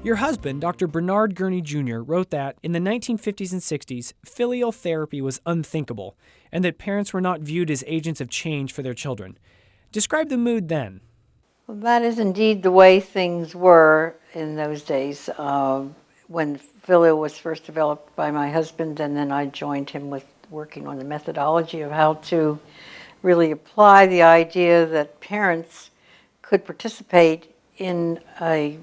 Your husband, Dr. Bernard Guerney Jr., wrote that in the 1950s and 60s, filial therapy was unthinkable, and that parents were not viewed as agents of change for their children. Describe the mood then. Well, that is indeed the way things were in those days when Filial was first developed by my husband, and then I joined him with working on the methodology of how to really apply the idea that parents could participate in a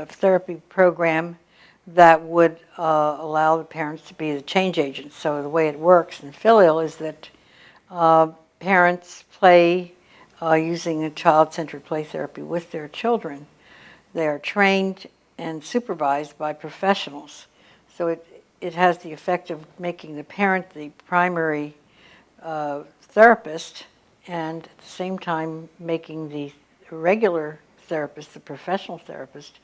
therapy program that would allow the parents to be the change agents. So the way it works in Filial is that parents play using a child-centered play therapy with their children. They are trained and supervised by professionals. So it has the effect of making the parent the primary therapist, and at the same time making the regular therapist, the professional therapist,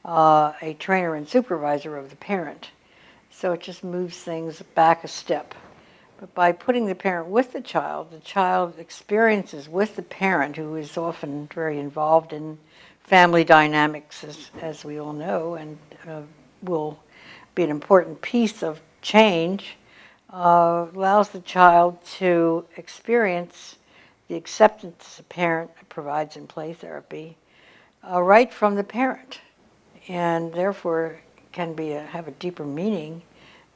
a trainer and supervisor of the parent. So it just moves things back a step. But by putting the parent with the child experiences with the parent, who is often very involved in family dynamics, as we all know, and will be an important piece of change, allows the child to experience the acceptance a parent provides in play therapy right from the parent, and therefore can have a deeper meaning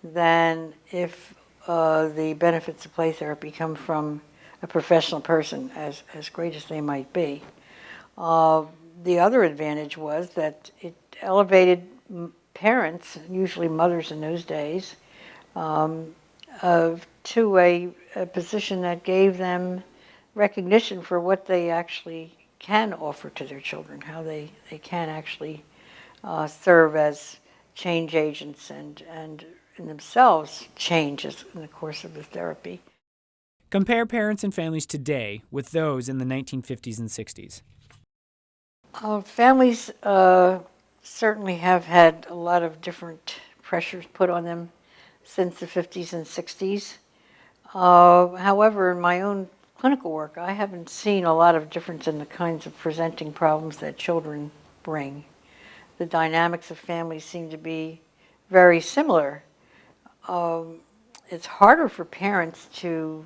than if the benefits of play therapy come from a professional person, as great as they might be. The other advantage was that it elevated parents, usually mothers in those days, to a position that gave them recognition for what they actually can offer to their children, how they can actually serve as change agents and in themselves changes in the course of the therapy. Compare parents and families today with those in the 1950s and 60s. Families certainly have had a lot of different pressures put on them since the 50s and 60s. However, in my own clinical work, I haven't seen a lot of difference in the kinds of presenting problems that children bring. The dynamics of families seem to be very similar. It's harder for parents to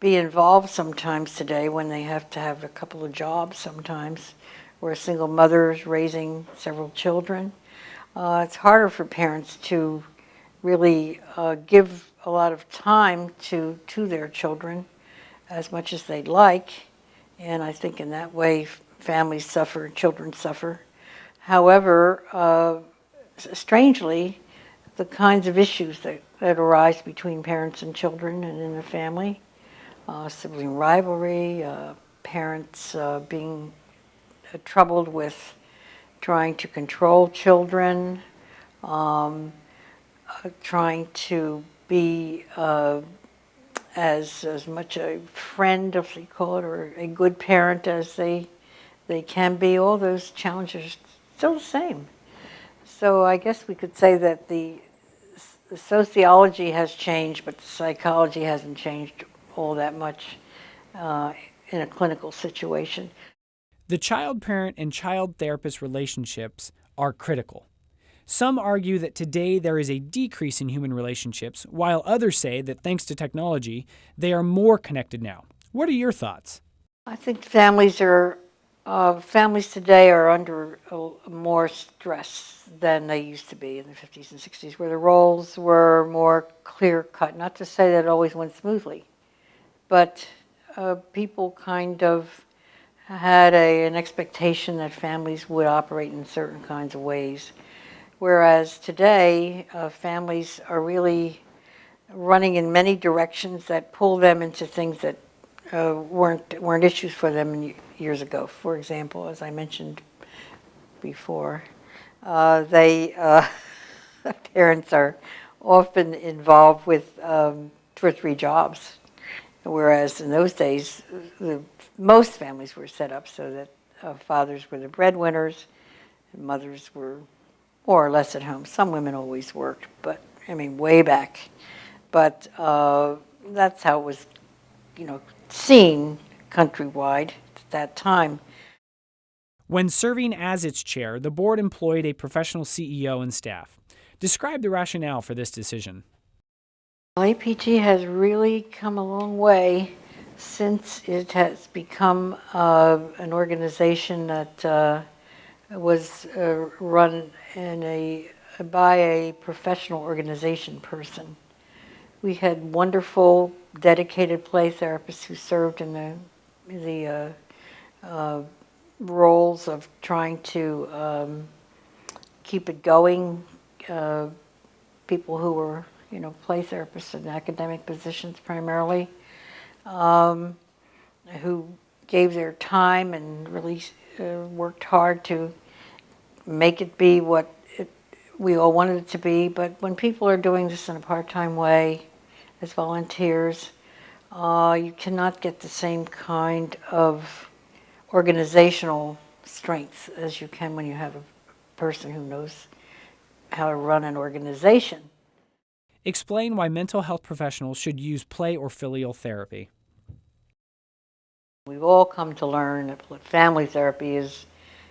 be involved sometimes today when they have to have a couple of jobs sometimes, or a single mother is raising several children. It's harder for parents to really give a lot of time to their children as much as they'd like, and I think in that way families suffer, children suffer. However, strangely, the kinds of issues that arise between parents and children and in the family, sibling rivalry, parents being troubled with trying to control children, trying to be as much a friend, if you call it, or a good parent as they can be. All those challenges are still the same. So I guess we could say that the sociology has changed, but the psychology hasn't changed all that much in a clinical situation. The child-parent and child-therapist relationships are critical. Some argue that today there is a decrease in human relationships, while others say that thanks to technology, they are more connected now. What are your thoughts? I think families today are under more stress than they used to be in the 50s and 60s, where the roles were more clear-cut. Not to say that it always went smoothly, but people kind of had an expectation that families would operate in certain kinds of ways. Whereas today, families are really running in many directions that pull them into things that weren't issues for them years ago. For example, as I mentioned before, parents are often involved with 2 or 3 jobs, whereas in those days, most families were set up so that fathers were the breadwinners, and mothers were more or less at home. Some women always worked, but I mean way back. But that's how it was, seen countrywide at that time. When serving as its chair, the board employed a professional CEO and staff. Describe the rationale for this decision. APT has really come a long way since it has become an organization that was run by a professional organization person. We had wonderful, dedicated play therapists who served in the roles of trying to keep it going. People who were, play therapists in academic positions primarily, who gave their time and really worked hard to make it be what we all wanted it to be. But when people are doing this in a part-time way, as volunteers, you cannot get the same kind of organizational strength as you can when you have a person who knows how to run an organization. Explain why mental health professionals should use play or filial therapy. We've all come to learn that family therapy is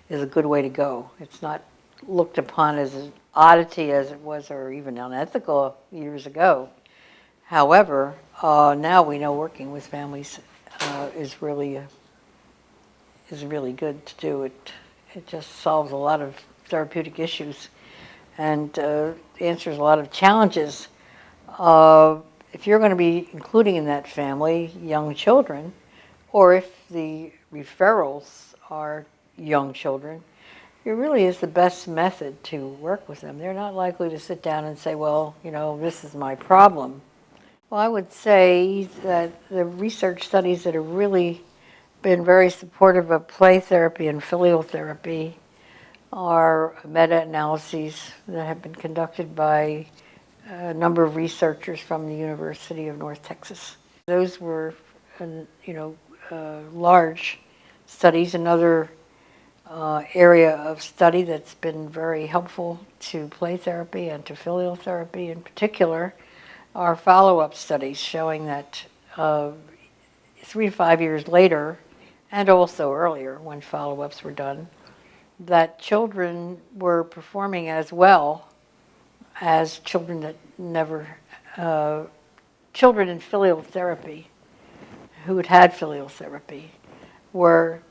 a good way to go. It's not looked upon as an oddity as it was, or even unethical years ago. However, now we know working with families is really good to do. It just solves a lot of therapeutic issues and answers a lot of challenges. If you're going to be including in that family young children, or if the referrals are young children, it really is the best method to work with them. They're not likely to sit down and say, well, this is my problem. Well, I would say that the research studies that have really been very supportive of play therapy and filial therapy are meta-analyses that have been conducted by a number of researchers from the University of North Texas. Those were, large studies. Another area of study that's been very helpful to play therapy and to filial therapy in particular are follow-up studies showing that 3 to 5 years later, and also earlier when follow-ups were done, that children were performing as well as children that never, children in filial therapy who had filial therapy were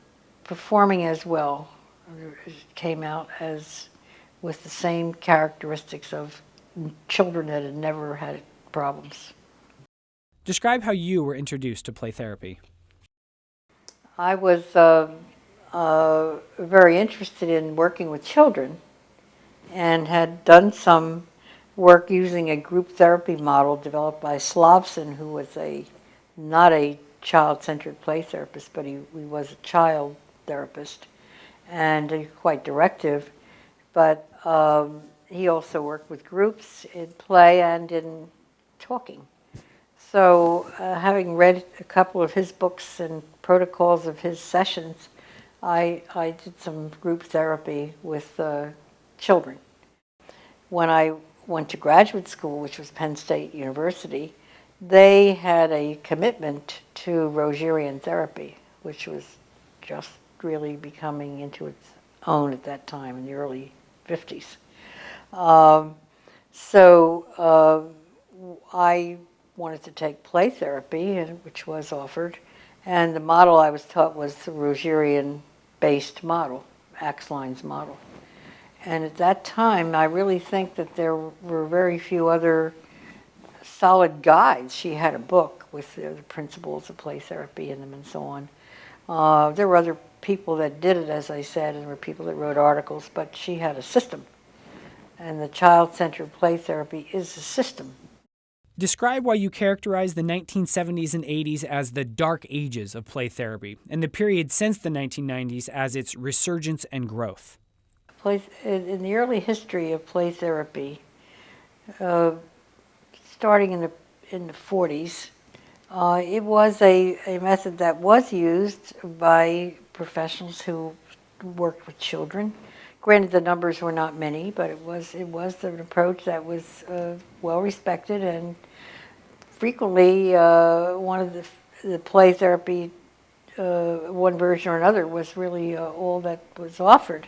performing as well. It came out as with the same characteristics of children that had never had problems. Describe how you were introduced to play therapy. I was very interested in working with children and had done some work using a group therapy model developed by Slavson, who was not a child-centered play therapist, but he was a child therapist and quite directive. But he also worked with groups in play and in talking. So having read a couple of his books and protocols of his sessions, I did some group therapy with children. When I went to graduate school, which was Penn State University, they had a commitment to Rogerian therapy, which was just really becoming into its own at that time in the early 50s. So I wanted to take play therapy, which was offered, and the model I was taught was the Rogerian-based model, Axeline's model. And at that time, I really think that there were very few other solid guides. She had a book with the principles of play therapy in them and so on. There were other people that did it, as I said, and there were people that wrote articles, but she had a system. And the child-centered play therapy is a system. Describe why you characterize the 1970s and 80s as the dark ages of play therapy, and the period since the 1990s as its resurgence and growth. In the early history of play therapy, starting in the 40s, it was a method that was used by professionals who worked with children. Granted, the numbers were not many, but it was an approach that was well respected, and frequently one of the play therapy one version or another was really all that was offered,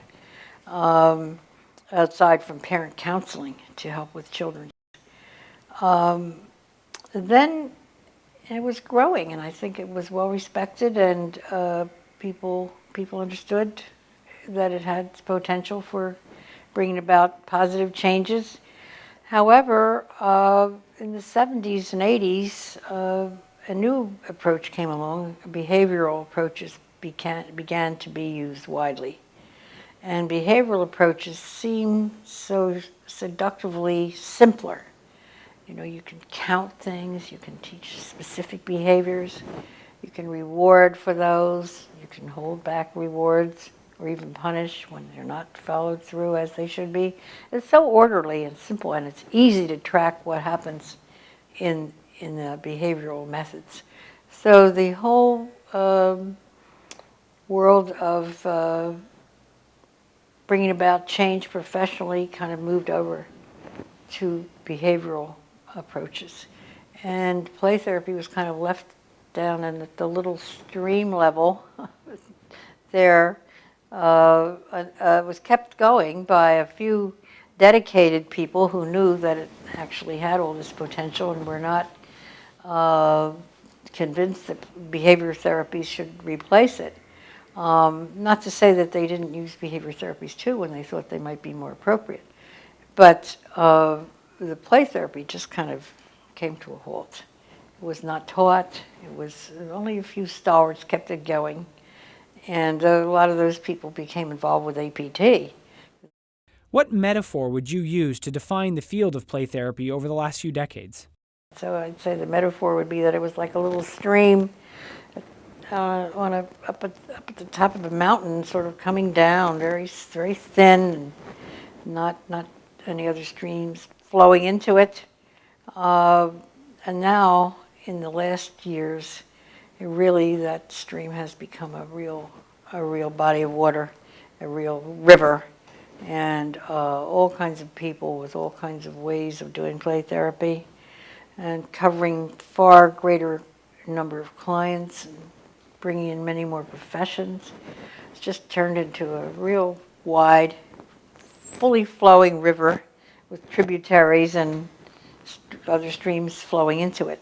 outside from parent counseling to help with children. Then it was growing, and I think it was well respected, and people understood that it had potential for bringing about positive changes. However, in the 70s and 80s, a new approach came along. Behavioral approaches began to be used widely. And behavioral approaches seem so seductively simpler. You know, you can count things, you can teach specific behaviors, you can reward for those, you can hold back rewards or even punish when they're not followed through as they should be. It's so orderly and simple, and it's easy to track what happens in the behavioral methods. So the whole world of bringing about change professionally kind of moved over to behavioral approaches. And play therapy was kind of left down in the little stream level there. Was kept going by a few dedicated people who knew that it actually had all this potential and were not convinced that behavior therapies should replace it. Not to say that they didn't use behavior therapies too when they thought they might be more appropriate. But the play therapy just kind of came to a halt. It was not taught. It was only a few stalwarts kept it going. And a lot of those people became involved with APT. What metaphor would you use to define the field of play therapy over the last few decades? So I'd say the metaphor would be that it was like a little stream up at the top of a mountain, sort of coming down, very thin, and not any other streams flowing into it. And now, in the last years, really that stream has become a real body of water, a real river, and all kinds of people with all kinds of ways of doing play therapy, and covering far greater number of clients and bringing in many more professions. It's just turned into a real wide, fully flowing river with tributaries and other streams flowing into it.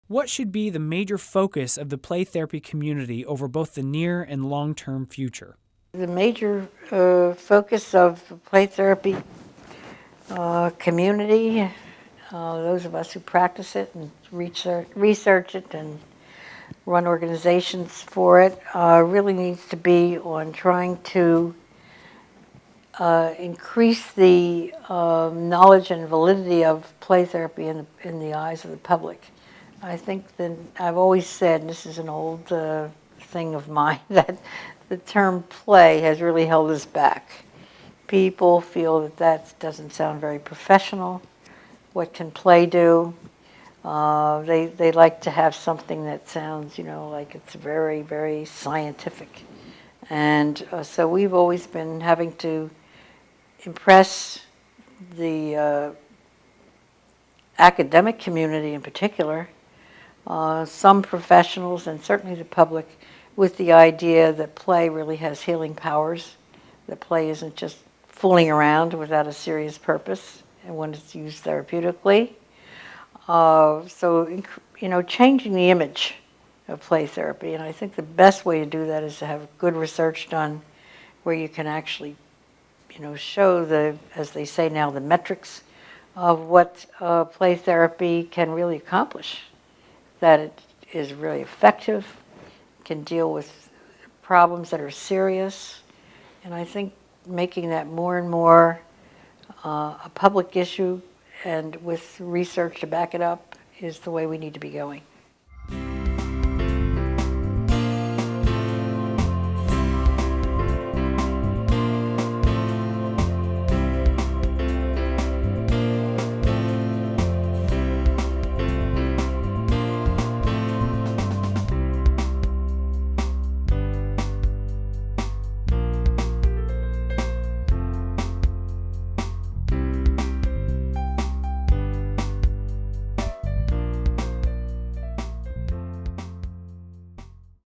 What should be the major focus of the play therapy community over both the near and long-term future? The major focus of the play therapy community, those of us who practice it and research it and run organizations for it, really needs to be on trying to increase the knowledge and validity of play therapy in the eyes of the public. I think that I've always said, and this is an old thing of mine, that the term play has really held us back. People feel that doesn't sound very professional. What can play do? They like to have something that sounds, like it's very, very scientific. And so we've always been having to impress the academic community in particular, some professionals and certainly the public, with the idea that play really has healing powers, that play isn't just fooling around without a serious purpose and when it's used therapeutically. So, changing the image of play therapy, and I think the best way to do that is to have good research done where you can actually, show the, as they say now, the metrics of what play therapy can really accomplish, that it is really effective, can deal with problems that are serious, and I think making that more and more a public issue and with research to back it up is the way we need to be going.